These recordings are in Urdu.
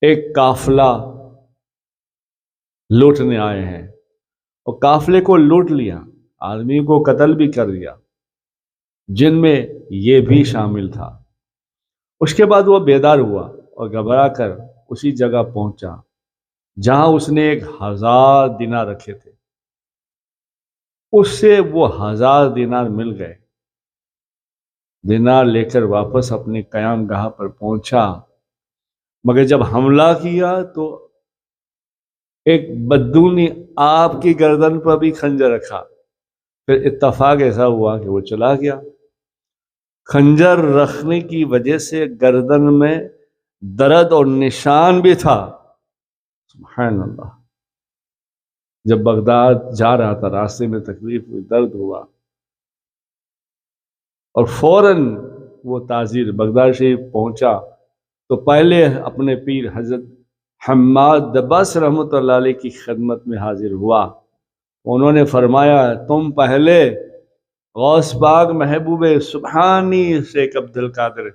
ایک قافلہ لوٹنے آئے ہیں اور قافلے کو لوٹ لیا، آدمی کو قتل بھی کر دیا، جن میں یہ بھی شامل تھا۔ اس کے بعد وہ بیدار ہوا اور گھبرا کر اسی جگہ پہنچا جہاں اس نے 1000 دینار رکھے تھے۔ اس سے وہ 1000 دینار مل گئے۔ دینار لے کر واپس اپنے قیام گاہ پر پہنچا، مگر جب حملہ کیا تو ایک بدو نے آپ کی گردن پر بھی خنجر رکھا۔ پھر اتفاق ایسا ہوا کہ وہ چلا گیا۔ خنجر رکھنے کی وجہ سے گردن میں درد اور نشان بھی تھا۔ سبحان اللہ۔ جب بغداد جا رہا تھا، راستے میں تکلیف ہوئی، درد ہوا، اور فوراً وہ تاجر بغداد شریف پہنچا تو پہلے اپنے پیر حضرت حماد دباس رحمۃ اللہ علیہ کی خدمت میں حاضر ہوا۔ انہوں نے فرمایا، تم پہلے غوث پاک محبوب سبحانی شیخ عبد القادر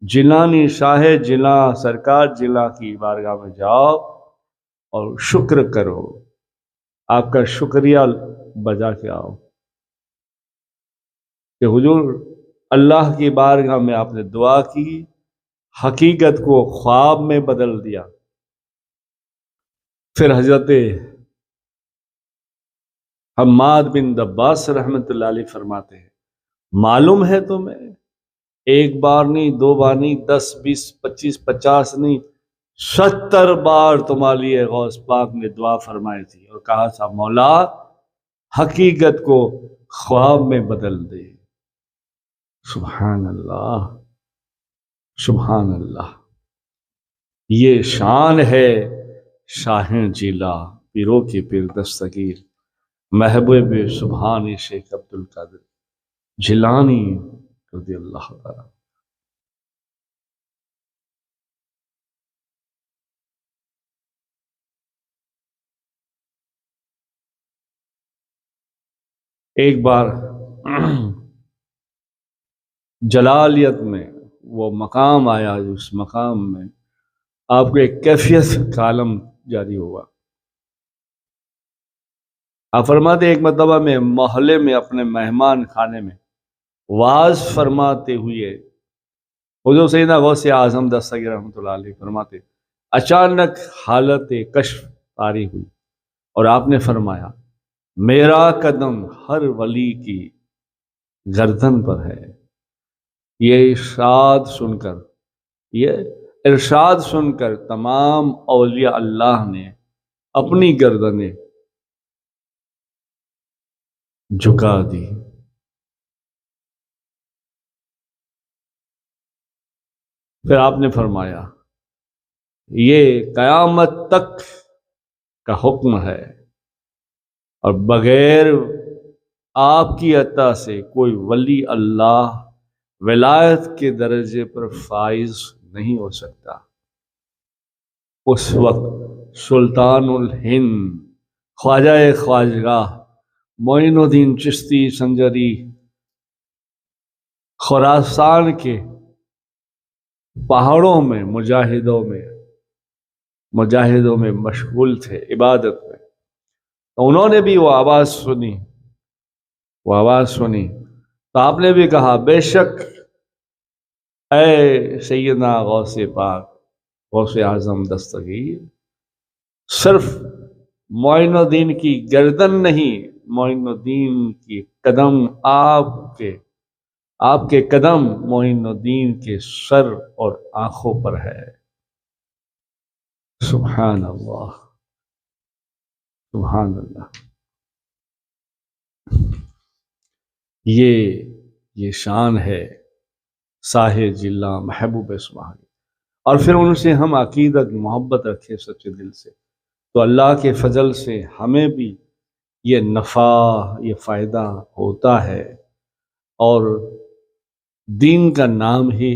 جیلانی شاہ جیلاں سرکار جیلاں کی بارگاہ میں جاؤ اور شکر کرو، آپ کا شکریہ بجا کے آؤ کہ حضور اللہ کی بارگاہ میں آپ نے دعا کی، حقیقت کو خواب میں بدل دیا۔ پھر حضرت حماد بن دباس رحمۃ اللہ علیہ فرماتے ہیں، معلوم ہے تمہیں، ایک بار نہیں، دو بار نہیں، 10 20 25 50 نہیں، 70 بار تمہارے لیے غوث پاک نے دعا فرمائی تھی اور کہا تھا، مولا حقیقت کو خواب میں بدل دے۔ سبحان اللہ، سبحان اللہ۔ یہ شان ہے شاہ جیلا، پیروں کے پیر دستگیر محبوب سبحانی شیخ عبد القادر جیلانی رضی اللہ تعالی۔ ایک بار جلالیت میں وہ مقام آیا، اس مقام میں آپ کو ایک کیفیت کا عالم جاری ہوا۔ آپ فرماتے ایک مرتبہ میں محلے میں اپنے مہمان خانے میں واز فرماتے ہوئے حضور سیدنا غوث اعظم دستگیر رحمۃ اللہ علیہ فرماتے، اچانک حالت کشف طاری ہوئی اور آپ نے فرمایا، میرا قدم ہر ولی کی گردن پر ہے۔ یہ ارشاد سن کر تمام اولیاء اللہ نے اپنی گردنیں جھکا دی۔ پھر آپ نے فرمایا، یہ قیامت تک کا حکم ہے اور بغیر آپ کی عطا سے کوئی ولی اللہ ولایت کے درجے پر فائز نہیں ہو سکتا۔ اس وقت سلطان الہند خواجہ خواجگاہ معین الدین چشتی سنجری خراسان کے پہاڑوں میں مجاہدوں میں مشغول تھے، عبادت میں۔ تو انہوں نے بھی وہ آواز سنی تو آپ نے بھی کہا، بے شک اے سیدنا غوث پاک غوث اعظم دستگیر، صرف معین الدین کی گردن نہیں، معین الدین کی قدم، آپ کے قدم معین الدین کے سر اور آنکھوں پر ہے۔ سبحان اللہ، سبحان اللہ۔ یہ شان ہے شاہ جیلاں محبوب سبحانی۔ اور پھر ان سے ہم عقیدت محبت رکھے سچے دل سے، تو اللہ کے فضل سے ہمیں بھی یہ نفع، یہ فائدہ ہوتا ہے، اور دین کا نام ہی،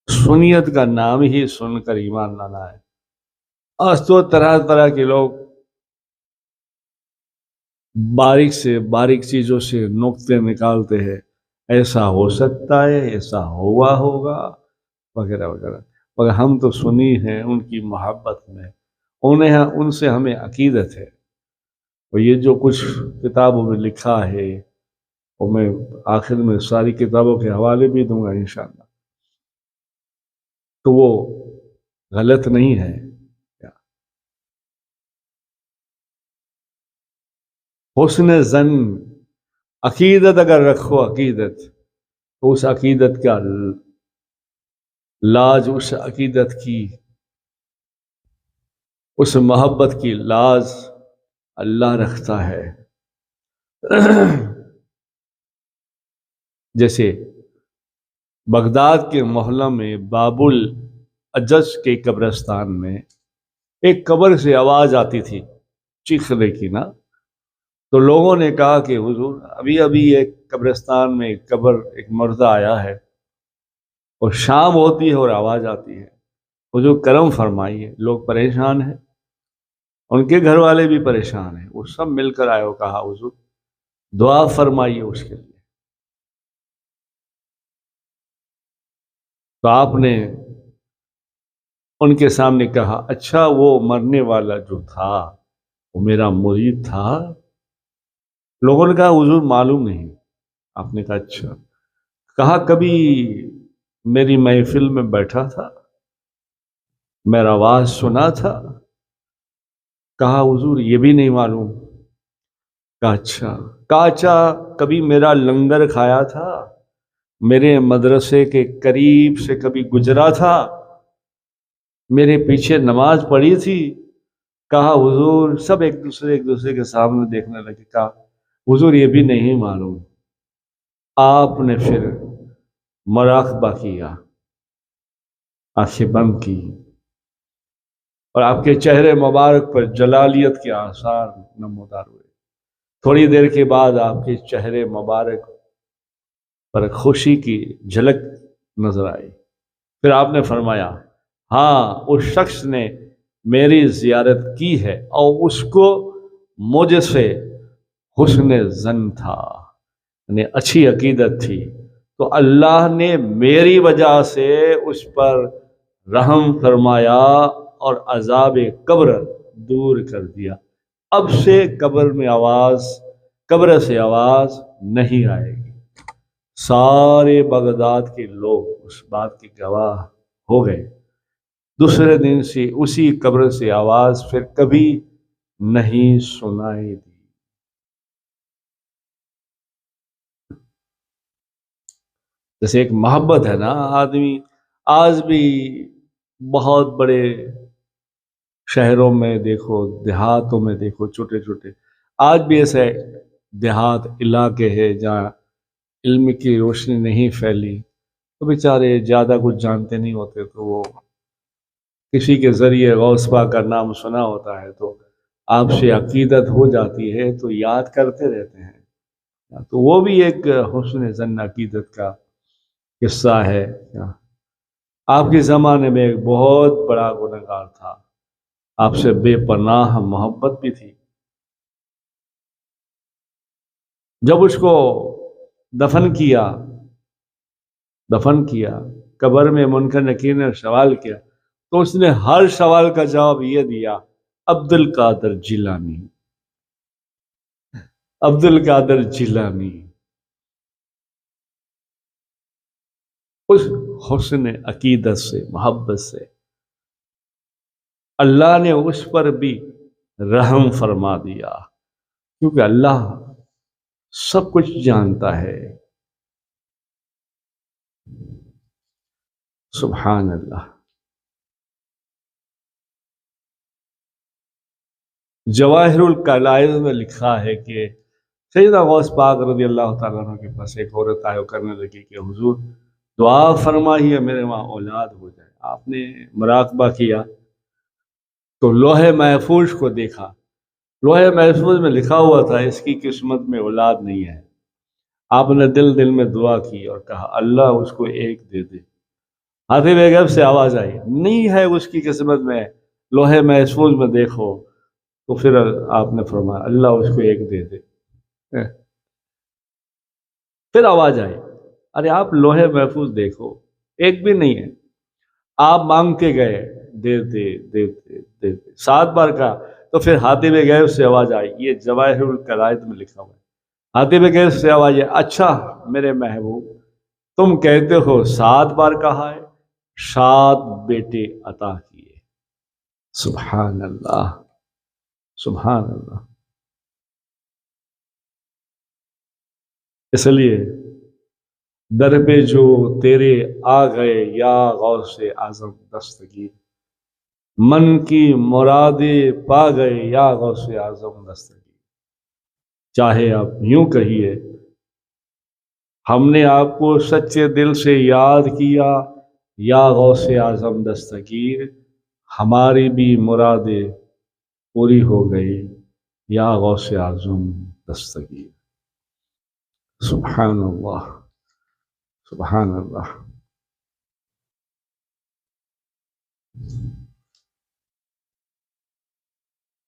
سنیت کا نام ہی سن کر ایمان لانا ہے۔ آج تو طرح طرح کے لوگ باریک سے باریک چیزوں سے نقطے نکالتے ہیں، ایسا ہو سکتا ہے، ایسا ہوا ہوگا، وغیرہ وغیرہ۔ مگر ہم تو سنی ہیں ان کی محبت میں، ان سے ہمیں عقیدت ہے۔ اور یہ جو کچھ کتابوں میں لکھا ہے، اور میں آخر میں ساری کتابوں کے حوالے بھی دوں گا انشاءاللہ، تو وہ غلط نہیں ہے۔ حسن زن، عقیدت اگر رکھو عقیدت، تو اس عقیدت کا لاج، اس عقیدت کی، اس محبت کی لاز اللہ رکھتا ہے۔ جیسے بغداد کے محلہ میں باب الاجج کے قبرستان میں ایک قبر سے آواز آتی تھی چیخنے کی نا، تو لوگوں نے کہا کہ حضور ابھی ابھی ایک قبرستان میں ایک قبر، ایک مردہ آیا ہے، اور شام ہوتی ہے اور آواز آتی ہے، حضور کرم فرمائیے۔ لوگ پریشان ہیں، ان کے گھر والے بھی پریشان ہیں، وہ سب مل کر آئے اور کہا حضور دعا فرمائیے اس کے لیے۔ تو آپ نے ان کے سامنے کہا اچھا وہ مرنے والا جو تھا وہ میرا مرید تھا؟ لوگوں نے کہا حضور معلوم نہیں۔ آپ نے کہا اچھا، کہا کبھی میری محفل میں بیٹھا تھا، میرا آواز سنا تھا؟ کہا حضور یہ بھی نہیں معلوم۔ کہا اچھا، کہا اچھا کبھی میرا لنگر کھایا تھا، میرے مدرسے کے قریب سے کبھی گزرا تھا، میرے پیچھے نماز پڑھی تھی؟ کہا حضور سب ایک دوسرے کے سامنے دیکھنے لگے۔ کہا حضور یہ بھی نہیں معلوم۔ آپ نے پھر مراقبہ کیا، آنکھیں بند کی، اور آپ کے چہرے مبارک پر جلالیت کے آثار نمودار ہوئے۔ تھوڑی دیر کے بعد آپ کے چہرے مبارک پر خوشی کی جھلک نظر آئی۔ پھر آپ نے فرمایا ہاں اس شخص نے میری زیارت کی ہے اور اس کو مجھ سے حسن ظن تھا، یعنی اچھی عقیدت تھی، تو اللہ نے میری وجہ سے اس پر رحم فرمایا اور عذاب قبر دور کر دیا۔ اب سے قبر سے آواز نہیں آئے گی۔ سارے بغداد کے لوگ اس بات کے گواہ ہو گئے۔ دوسرے دن سے اسی قبر سے آواز پھر کبھی نہیں سنائی دی۔ جیسے ایک محبت ہے نا، آدمی آج بھی بہت بڑے شہروں میں دیکھو، دیہاتوں میں دیکھو، چھوٹے چھوٹے آج بھی ایسے دیہات علاقے ہیں جہاں علم کی روشنی نہیں پھیلی، تو بیچارے زیادہ کچھ جانتے نہیں ہوتے، تو وہ کسی کے ذریعے غوث پاک کا نام سنا ہوتا ہے تو آپ سے عقیدت ہو جاتی ہے تو یاد کرتے رہتے ہیں۔ تو وہ بھی ایک حسن ظن عقیدت کا قصہ ہے۔ آپ کے زمانے میں ایک بہت بڑا گنہگار تھا، آپ سے بے پناہ محبت بھی تھی۔ جب اس کو دفن کیا قبر میں منکر نکیر نے سوال کیا تو اس نے ہر سوال کا جواب یہ دیا عبد القادر جیلانی، عبد القادر جیلانی۔ اس حسن عقیدت سے، محبت سے اللہ نے اس پر بھی رحم فرما دیا، کیونکہ اللہ سب کچھ جانتا ہے۔ سبحان اللہ۔ جواہر الکلائم میں لکھا ہے کہ سیدنا غوث پاک رضی اللہ تعالیٰ عنہ کے پاس ایک عورت آئے کرنے لگی کہ حضور دعا فرمائیے میرے وہاں اولاد ہو جائے۔ آپ نے مراقبہ کیا تو لوح محفوظ کو دیکھا، لوح محفوظ میں لکھا ہوا تھا اس کی قسمت میں اولاد نہیں ہے۔ آپ نے دل میں دعا کی اور کہا اللہ اس کو ایک دے دے۔ حاتم بیگم سے آواز آئی نہیں ہے اس کی قسمت میں، لوح محفوظ میں دیکھو۔ تو پھر آپ نے فرمایا اللہ اس کو ایک دے دے۔ پھر آواز آئی ارے آپ لوح محفوظ دیکھو، ایک بھی نہیں ہے۔ آپ مانگتے گئے، دیتے دیتے دیتے 7 بار کہا تو پھر حاتم غیب سے آواز آئی، یہ جواہر القلائد میں لکھا ہوا ہے، حاتم غیب سے آواز ہے، اچھا میرے محبوب تم کہتے ہو 7 بار کہا ہے، 7 بیٹے عطا کیے۔ سبحان اللہ، سبحان اللہ۔ اس لیے در پہ جو تیرے آ گئے یا غوث اعظم دستگیر، من کی مرادیں پا گئے یا غوث اعظم دستگیر۔ چاہے آپ یوں کہیے ہم نے آپ کو سچے دل سے یاد کیا یا غوث اعظم دستگیر، ہماری بھی مرادیں پوری ہو گئی یا غوث اعظم دستگیر۔ سبحان اللہ، سبحان اللہ۔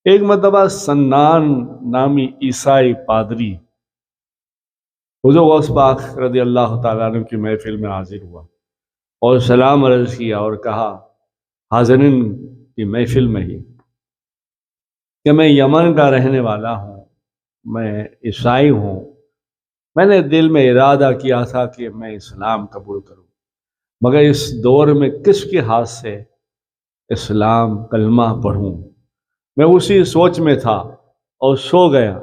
ایک مرتبہ سنان نامی عیسائی پادری حضور غوث پاک رضی اللہ تعالیٰ عنہ کی محفل میں حاضر ہوا اور سلام عرض کیا اور کہا حاضرین کی محفل میں ہی کہ میں یمن کا رہنے والا ہوں، میں عیسائی ہوں، میں نے دل میں ارادہ کیا تھا کہ میں اسلام قبول کروں، مگر اس دور میں کس کے ہاتھ سے اسلام کلمہ پڑھوں، میں اسی سوچ میں تھا اور سو گیا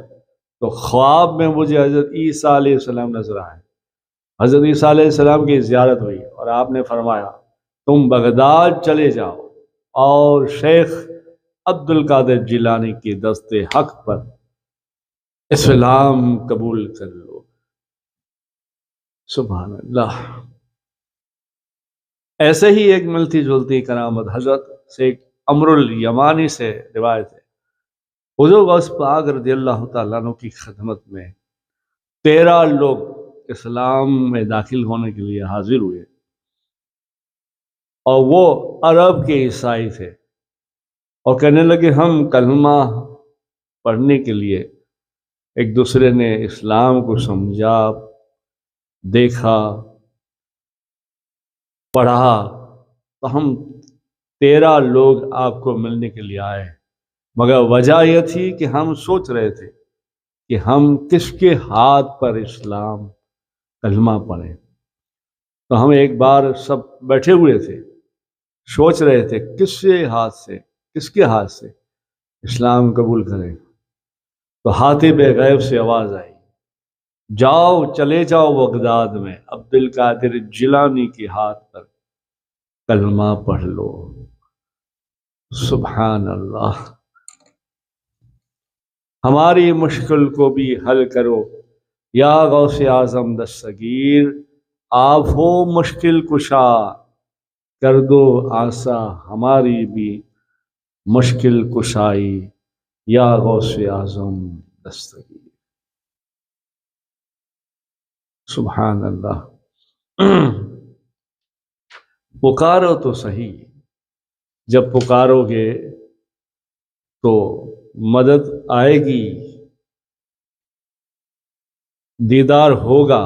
تو خواب میں مجھے حضرت عیسیٰ علیہ السلام نظر آئے۔ حضرت عیسیٰ علیہ السلام کی زیارت ہوئی اور آپ نے فرمایا تم بغداد چلے جاؤ اور شیخ عبد القادر جیلانی کی دست حق پر اسلام قبول کر لو۔ سبحان اللہ۔ ایسے ہی ایک ملتی جلتی کرامت حضرت شیخ عمرو الیمانی سے روایت ہے، حضور غوث پاک رضی اللہ تعالیٰ عنہ کی خدمت میں 13 لوگ اسلام میں داخل ہونے کے لیے حاضر ہوئے اور وہ عرب کے عیسائی تھے اور کہنے لگے ہم کلمہ پڑھنے کے لیے ایک دوسرے نے اسلام کو سمجھا، دیکھا، پڑھا تو ہم 13 لوگ آپ کو ملنے کے لیے آئے، مگر وجہ یہ تھی کہ ہم سوچ رہے تھے کہ ہم کس کے ہاتھ پر اسلام کلمہ پڑھیں، تو ہم ایک بار سب بیٹھے ہوئے تھے سوچ رہے تھے کس کے ہاتھ سے اسلام قبول کریں، تو حاتم غیب سے آواز آئی جاؤ چلے جاؤ بغداد میں عبد القادر جیلانی کے ہاتھ پر کلمہ پڑھ لو۔ سبحان اللہ۔ ہماری مشکل کو بھی حل کرو یا غوث اعظم دستگیر، آپ ہو مشکل کشا، کر دو آسا ہماری بھی مشکل کشائی یا غوث اعظم دستگیر۔ سبحان اللہ۔ پکارو تو صحیح، جب پکارو گے تو مدد آئے گی، دیدار ہوگا،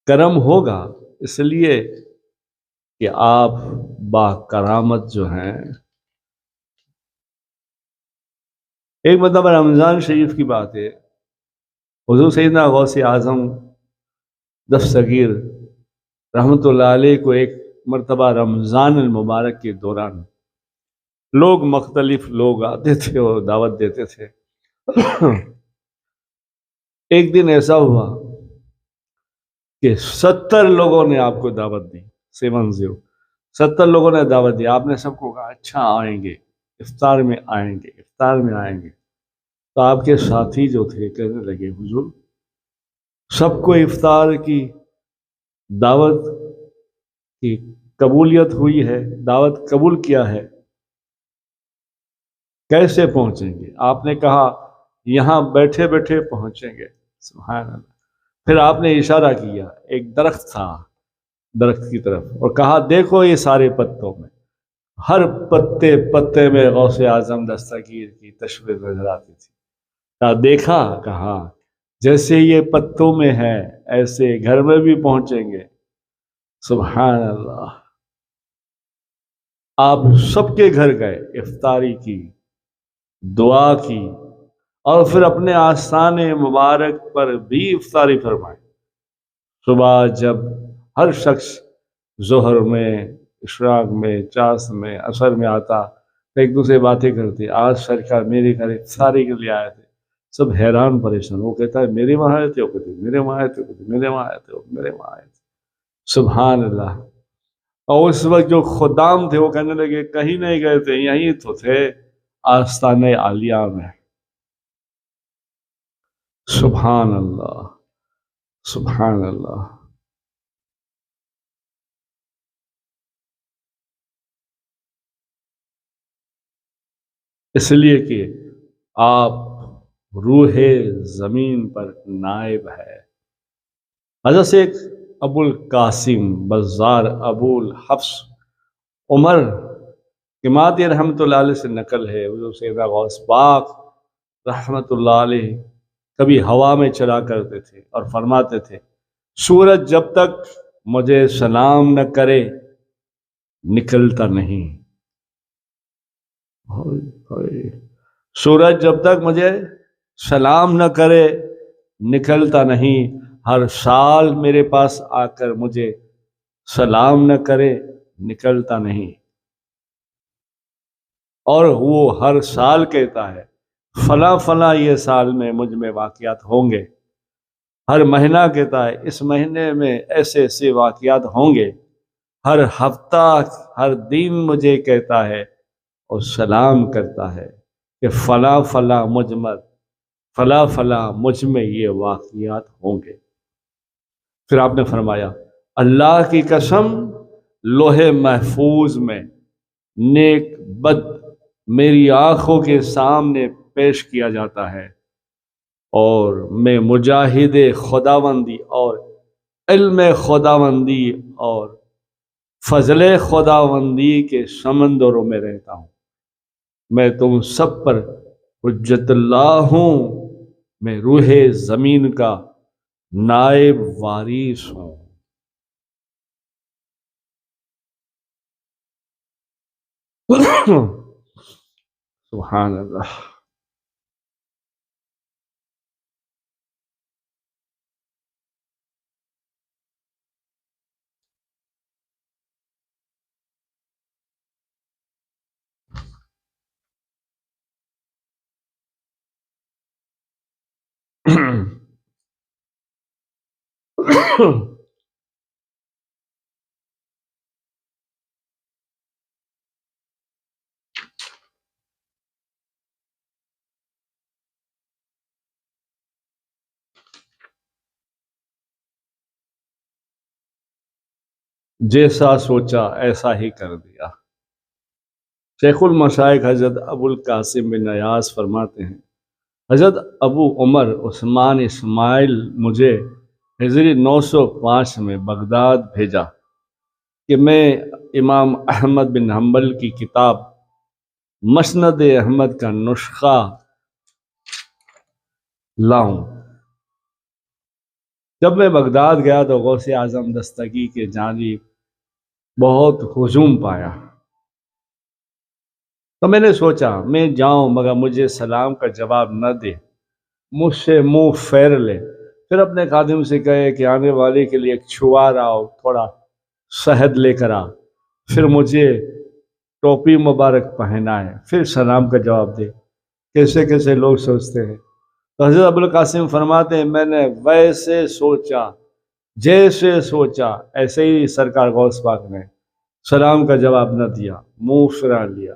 کرم ہوگا، اس لیے کہ آپ با کرامت جو ہیں۔ ایک مرتبہ رمضان شریف کی بات ہے، حضور سیدنا غوث اعظم دستگیر رحمۃ اللہ علیہ کو ایک مرتبہ رمضان المبارک کے دوران لوگ مختلف لوگ آتے تھے اور دعوت دیتے تھے۔ ایک دن ایسا ہوا کہ 70 لوگوں نے آپ کو دعوت دی، 70 لوگوں نے دعوت دی، آپ نے سب کو کہا اچھا آئیں گے، افطار میں آئیں گے، افطار میں آئیں گے، تو آپ کے ساتھی جو تھے کہنے لگے حضور سب کو افطار کی دعوت کی قبولیت ہوئی ہے، دعوت قبول کیا ہے، کیسے پہنچیں گے؟ آپ نے کہا یہاں بیٹھے بیٹھے پہنچیں گے۔ سبحان اللہ۔ پھر آپ نے اشارہ کیا، ایک درخت تھا، درخت کی طرف، اور کہا دیکھو یہ سارے پتوں میں، ہر پتے پتے میں غوث اعظم دستگیر کی تصویر نظر آتی تھی۔ دیکھا، کہا جیسے یہ پتوں میں ہے ایسے گھر میں بھی پہنچیں گے۔ سبحان اللہ۔ آپ سب کے گھر گئے، افطاری کی، دعا کی، اور پھر اپنے آستان مبارک پر بھی افطاری فرمائے۔ صبح جب ہر شخص ظہر میں، اشراق میں، چاس میں، عصر میں آتا تو ایک دوسرے باتیں کرتے، آج سرکار میرے گھر افطاری کے لیے آئے تھے، سب حیران پریشان۔ وہ کہتا ہے میرے وہاں آئے تھے، وہ کہتے میرے وہاں آئے تھے، وہ کہتے میرے وہاں آئے تھے، میرے وہاں آئے تھے۔ سبحان اللہ۔ اور اس وقت جو خدام تھے وہ کہنے لگے کہیں نہیں گئے تھے، یہیں تو تھے آستان عالیہ میں۔ سبحان اللہ، سبحان اللہ۔ اس لیے کہ آپ روح زمین پر نائب ہے۔ حضرت سے ایک ابو القاسم بزار ابو الحفص عمر قمادی رحمۃ اللہ علیہ سے نقل ہے، حضور سیدنا غوث پاک رحمۃ اللہ علیہ کبھی ہوا میں چلا کرتے تھے اور فرماتے تھے سورج جب تک مجھے سلام نہ کرے نکلتا نہیں۔ سورج جب تک مجھے سلام نہ کرے نکلتا نہیں، ہر سال میرے پاس آ کر مجھے سلام نہ کرے نکلتا نہیں۔ اور وہ ہر سال کہتا ہے فلاں فلاں یہ سال میں مجھ میں واقعات ہوں گے، ہر مہینہ کہتا ہے اس مہینے میں ایسے ایسے واقعات ہوں گے، ہر ہفتہ ہر دن مجھے کہتا ہے اور سلام کرتا ہے کہ فلاں فلاں فلاں فلاں مجھ میں یہ واقعات ہوں گے۔ پھر آپ نے فرمایا اللہ کی قسم لوح محفوظ میں نیک بد میری آنکھوں کے سامنے پیش کیا جاتا ہے، اور میں مجاہد خداوندی اور علم خداوندی اور فضل خداوندی کے سمندروں میں رہتا ہوں۔ میں تم سب پر حجت اللہ ہوں، میں روح زمین کا نائب وارث ہوں۔ سبحان اللہ۔ جیسا سوچا ایسا ہی کر دیا۔ شیخ المشائخ حضرت ابو القاسم بن نیاز فرماتے ہیں حضرت ابو عمر عثمان اسماعیل مجھے ہجری 905 میں بغداد بھیجا کہ میں امام احمد بن حنبل کی کتاب مسند احمد کا نسخہ لاؤں۔ جب میں بغداد گیا تو غوث اعظم دستگی کے جانب بہت ہجوم پایا، تو میں نے سوچا میں جاؤں مگر مجھے سلام کا جواب نہ دے، مجھ سے منہ پھیر لے۔ پھر اپنے خادم سے کہے کہ آنے والے کے لیے ایک چھوار آؤ، تھوڑا شہد لے کر آ، پھر مجھے ٹوپی مبارک پہنائے، پھر سلام کا جواب دے۔ کیسے کیسے لوگ سوچتے ہیں۔ تو حضرت ابو القاسم فرماتے ہیں میں نے ویسے سوچا جیسے سوچا ایسے ہی سرکار غوث پاک نے سلام کا جواب نہ دیا، منہ پھرا لیا۔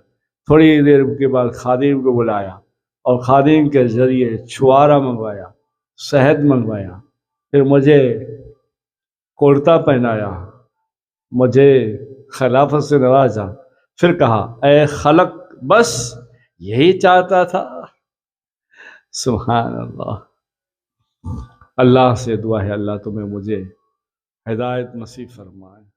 تھوڑی دیر کے بعد خادم کو بلایا اور خادم کے ذریعے چھوارا منگوایا، شہد منگوایا، پھر مجھے کرتا پہنایا، مجھے خلافت سے نوازا، پھر کہا اے خلق بس یہی چاہتا تھا۔ سبحان اللہ۔ اللہ سے دعا ہے اللہ تمہیں مجھے ہدایت نصیب فرمائے۔